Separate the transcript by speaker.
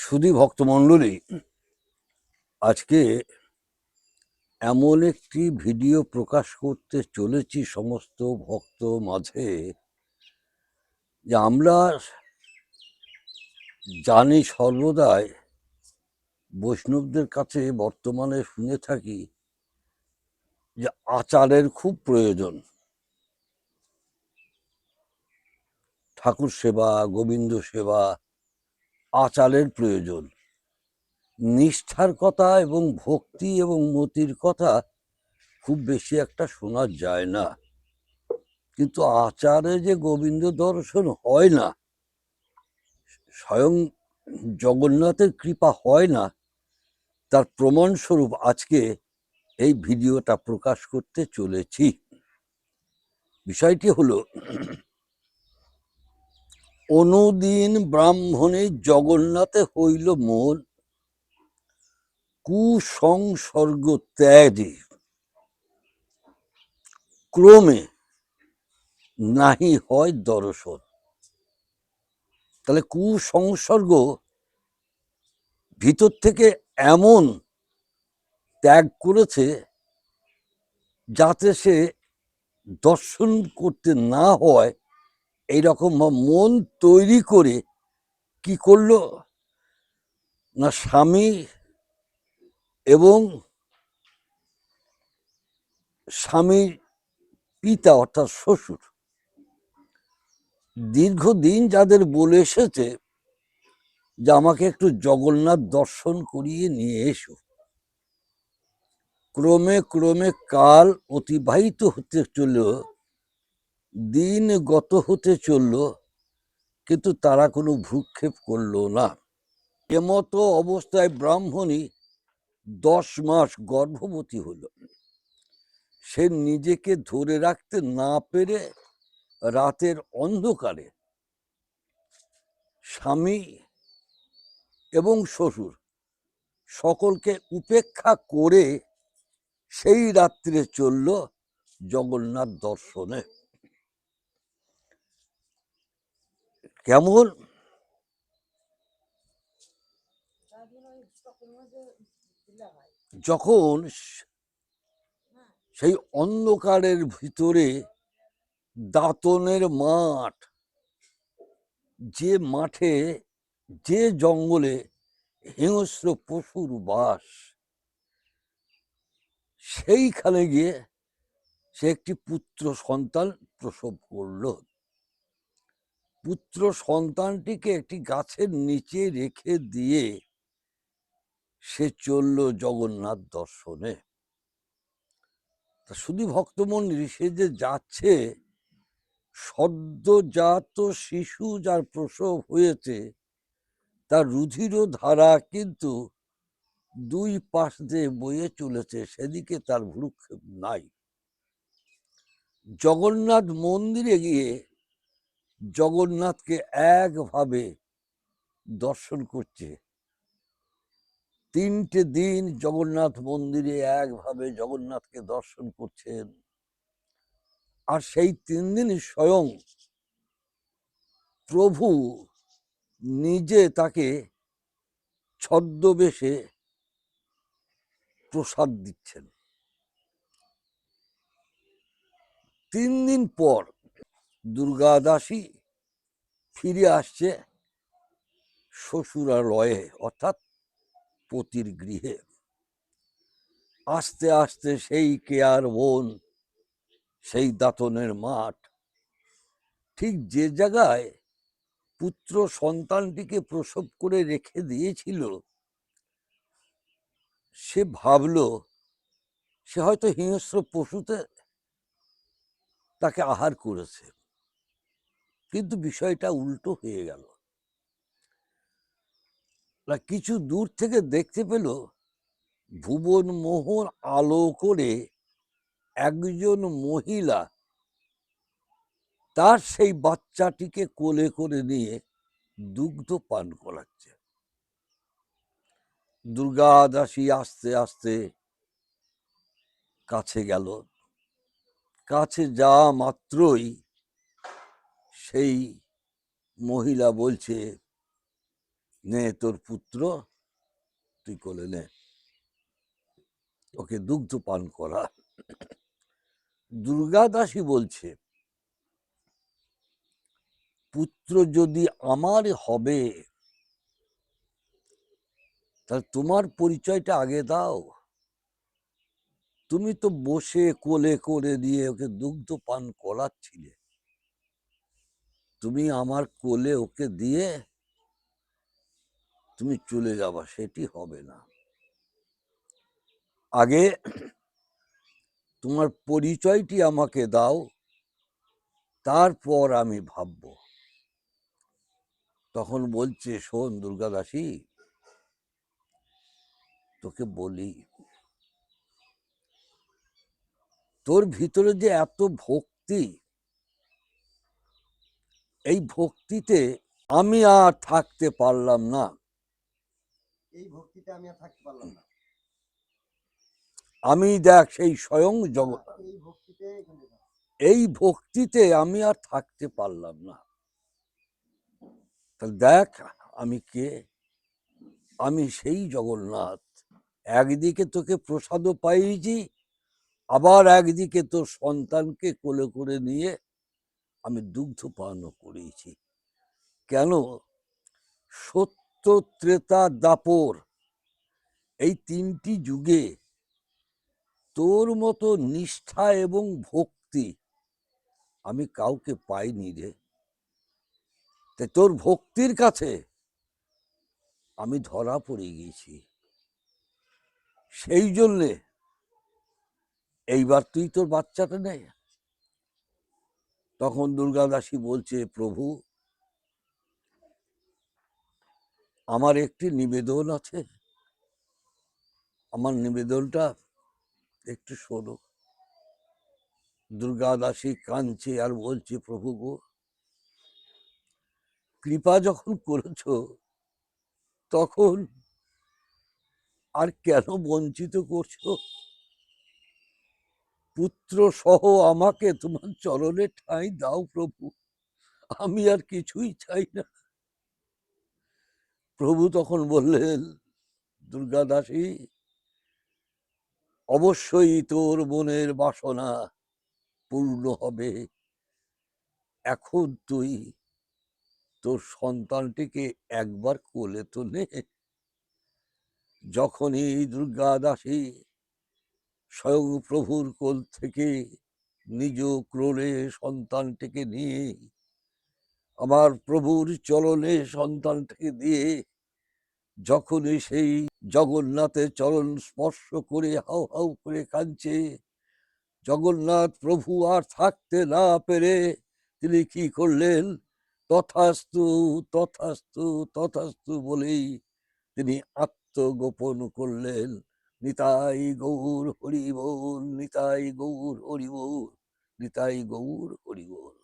Speaker 1: সুধী ভক্তমণ্ডলী, আজকে এমন একটি ভিডিও প্রকাশ করতে চলেছি সমস্ত ভক্ত মাঝে, যে আমরা জানি সর্বদাই বৈষ্ণবদের কাছে বর্তমানে শুনে থাকি যে আচারের খুব প্রয়োজন। ঠাকুর সেবা, গোবিন্দ সেবা, আচারের প্রয়োজন। নিষ্ঠার কথা এবং ভক্তি এবং মতির কথা খুব বেশি একটা শোনা যায় না, কিন্তু আচারে যে গোবিন্দ দর্শন হয় না, স্বয়ং জগন্নাথের কৃপা হয় না, তার প্রমাণস্বরূপ আজকে এই ভিডিওটা প্রকাশ করতে চলেছি। বিষয়টি হলো, অনুদিন ব্রাহ্মণে জগন্নাথে হইল মন, কুসংসর্গ ত্যাগে ক্রমে নাহি হয় দর্শন। তাহলে কুসংসর্গ ভিতর থেকে এমন ত্যাগ করেছে যাতে সে দর্শন করতে না হয়, এইরকম মন তৈরি করে কি করলো না, স্বামী এবং স্বামীর পিতা অর্থাৎ শ্বশুর দীর্ঘদিন যাদের বলে এসেছে যে আমাকে একটু জগন্নাথ দর্শন করিয়ে নিয়ে এসো, ক্রমে ক্রমে কাল অতিবাহিত হতে চলল, দিন গত হতে চলল, কিন্তু তারা কোনো ভ্রুক্ষেপ করলো না। এমতো অবস্থায় ব্রাহ্মণী 10 মাস গর্ভবতী হলো। সে নিজেকে ধরে রাখতে না পেরে রাতের অন্ধকারে স্বামী এবং শ্বশুর সকলকে উপেক্ষা করে সেই রাত্রে চলল জগন্নাথ দর্শনে। কেমন? যখন সেই অন্ধকারের ভিতরে দাঁতনের মাঠ, যে মাঠে যে জঙ্গলে হিংস্র পশুর বাস, সেইখানে গিয়ে সে একটি পুত্র সন্তান প্রসব করল। পুত্র সন্তানটিকে একটি গাছের নিচে রেখে দিয়ে সে চলল জগন্নাথ দর্শনে। শুধু ভক্তমন্ডলী, সে যে যাচ্ছে, সদ্যজাত শিশু যার প্রসব হয়েছে, তার রুধির ধারা কিন্তু 2 পাশ দিয়ে বয়ে চলেছে, সেদিকে তার ভ্রুক্ষেপ নাই। জগন্নাথ মন্দিরে গিয়ে জগন্নাথকে একভাবে দর্শন করছে। 3টে দিন জগন্নাথ মন্দিরে একভাবে জগন্নাথকে দর্শন করছেন। আর সেই 3 দিন স্বয়ং প্রভু নিজে তাকে ছদ্মবেশে প্রসাদ দিচ্ছেন। 3 দিন পর দুর্গা দাসী ফিরে আসছে শ্বশুরালয়ে, অর্থাৎ পতির গৃহে। আস্তে আস্তে সেই কেয়ার বন, সেই দাঁতনের মাঠ, ঠিক যে জায়গায় পুত্র সন্তানটিকে প্রসব করে রেখে দিয়েছিল, সে ভাবল সে হয়তো হিংস্র পশুতে তাকে আহার করেছে, কিন্তু বিষয়টা উল্টো হয়ে গেল। কিছু দূর থেকে দেখতে পেল ভুবন মোহন আলো করে একজন মহিলা তার সেই বাচ্চাটিকে কোলে করে নিয়ে দুগ্ধ পান করাচ্ছে। দুর্গা দাসী আস্তে আস্তে কাছে গেল। কাছে যাওয়া মাত্রই সেই মহিলা বলছে, নে তোর পুত্র, তুই কোলে নে, ওকে দুগ্ধ পান করা। দুর্গাদাসী বলছে, পুত্র যদি আমার হবে তাহলে তোমার পরিচয়টা আগে দাও। তুমি তো বসে কোলে করে দিয়ে ওকে দুগ্ধ পান করাচ্ছিলে, তুমি আমার কোলে ওকে দিয়ে তুমি চলে যাবা, সেটি হবে না। আগে তোমার পরিচয়টি আমাকে দাও, তারপর আমি ভাবব। তখন বলছে, শোন দুর্গাদাসী, তোকে বলি, তোর ভিতরে যে এত ভক্তি, এই ভক্তিতে আমি আর থাকতে পারলাম না। আমি দেখ সেই স্বয়ং জগৎ, এই ভক্তিতে আমি আর থাকতে পারলাম না। তাহলে দেখ আমি কে, আমি সেই জগন্নাথ। একদিকে তোকে প্রসাদও পাইয়েছি, আবার একদিকে তোর সন্তানকে কোলে করে নিয়ে আমি দুগ্ধ পানও করিয়েছি। কেন? সত্য, ত্রেতা, দাপর, এই তিনটি যুগে তোর মতো নিষ্ঠা এবং ভক্তি আমি কাউকে পাইনি রে। তাই তোর ভক্তির কাছে আমি ধরা পড়ে গেছি। সেই জন্যে এইবার তুই তোর বাচ্চাটা নে। তখন দুর্গাদাসী বলছে, প্রভু আমার একটি নিবেদন আছে, আমার নিবেদনটা একটু শোনো। দুর্গাদাসী কাঁদছে আর বলছে, প্রভু গো, কৃপা যখন করেছো তখন আর কেন বঞ্চিত করছো? পুত্র সহ আমাকে তোমার চরণে ঠাঁই দাও প্রভু, আমি আর কিছুই চাই না। প্রভু তখন বললেন, দুর্গাদাসী, অবশ্যই তোর মনের বাসনা পূর্ণ হবে। এখন তুই তোর সন্তানটিকে একবার কোলে তো নে। যখনই দুর্গাদাসী স্বয়ং প্রভুর কোল থেকে নিজ ক্রোড়ে সন্তানটিকে নিয়ে আমার প্রভুর চরণে সন্তানটিকে দিয়ে যখনই সেই জগন্নাথের চরণ স্পর্শ করে হাউ হাউ করে কাঁদছে, জগন্নাথ প্রভু আর থাকতে না পেরে তিনি কি করলেন, তথাস্তু তথাস্তু তথাস্তু বলেই তিনি আত্মগোপন করলেন। নিতাই গৌর হরি বল, নিতাই গৌর হরি বল, নিতাই গৌর হরি বল।